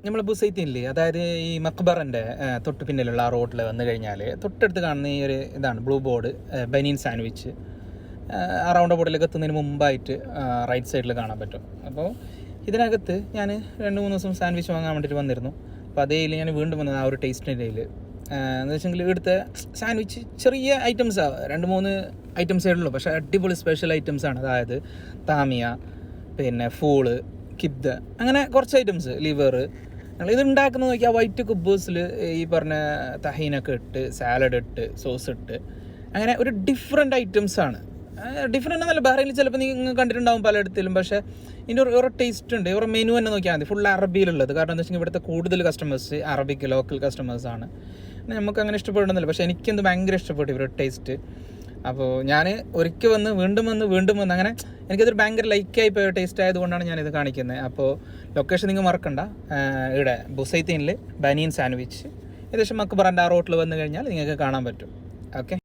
നമ്മൾ ബുസൈത്തില്ലേ, അതായത് ഈ മക്ബറിൻ്റെ തൊട്ട് പിന്നിലുള്ള ആ റോഡിൽ വന്നു കഴിഞ്ഞാൽ തൊട്ടടുത്ത് കാണുന്ന ഈ ഒരു ഇതാണ് ബ്ലൂ ബോർഡ് ബനീൻ സാൻഡ്വിച്ച്. ആ റൗണ്ട് ബോർഡിലേക്ക് എത്തുന്നതിന് മുമ്പായിട്ട് റൈറ്റ് സൈഡിൽ കാണാൻ പറ്റും. അപ്പോൾ ഇതിനകത്ത് ഞാൻ 2-3 ദിവസം സാൻഡ്വിച്ച് വാങ്ങാൻ വേണ്ടിയിട്ട് വന്നിരുന്നു. അപ്പോൾ അതേയിൽ ഞാൻ വീണ്ടും വന്നത് ആ ഒരു ടേസ്റ്റിൻ്റെ ഇടയിൽ എന്ന് വെച്ചെങ്കിൽ ഇവിടുത്തെ സാൻഡ്വിച്ച് ചെറിയ ഐറ്റംസാണ്, 2-3 ഐറ്റംസേ ഉള്ളൂ, പക്ഷേ അടിപൊളി സ്പെഷ്യൽ ഐറ്റംസാണ്. അതായത് താമിയ, പിന്നെ ഫൂള്, കിബ്ദ, അങ്ങനെ കുറച്ച് ഐറ്റംസ്, ലിവർ. ഇത് ഉണ്ടാക്കുന്നത് നോക്കിയാൽ വൈറ്റ് കുബ്ബൂസിൽ ഈ പറഞ്ഞ തഹീനൊക്കെ ഇട്ട് സാലഡ് ഇട്ട് സോസ് ഇട്ട് അങ്ങനെ ഒരു ഡിഫറെൻ്റ് ഐറ്റംസാണ്. ഡിഫറെൻ്റ് എന്നല്ല, ബഹ്റൈനിൽ ചിലപ്പോൾ നിങ്ങൾ കണ്ടിട്ടുണ്ടാവും പലയിടത്തിലും. പക്ഷേ ഇതിൻ്റെ ഒരു ടേസ്റ്റ് ഉണ്ട്. ഇവരുടെ മെനു തന്നെ നോക്കിയാൽ മതി, ഫുൾ അറബിയിലുള്ളത്. കാരണം എന്താ വെച്ചാൽ ഇവിടുത്തെ കൂടുതൽ കസ്റ്റമേഴ്സ് അറബിക്ക് ലോക്കൽ കസ്റ്റമേഴ്സാണ്. നമുക്ക് അങ്ങനെ ഇഷ്ടപ്പെടുന്നില്ല, പക്ഷേ എനിക്കെന്ത് ഭയങ്കര ഇഷ്ടപ്പെട്ടു ഇവരുടെ ടേസ്റ്റ്. അപ്പോൾ ഞാൻ ഒരിക്കൽ വന്ന് വീണ്ടും വന്ന് അങ്ങനെ എനിക്കതൊരു ഭയങ്കര ലൈക്കായി പോയ ടേസ്റ്റ് ആയതുകൊണ്ടാണ് ഞാനിത് കാണിക്കുന്നത്. അപ്പോൾ ലൊക്കേഷൻ നിങ്ങൾ മറക്കണ്ട, ഇവിടെ ബുസൈത്തീനിൽ ബനീൻ സാൻഡ്വിച്ച് ഏകദേശം മക്ബറിൻ്റെ ആ റോട്ടിൽ വന്നു കഴിഞ്ഞാൽ നിങ്ങൾക്ക് കാണാൻ പറ്റും. ഓക്കെ.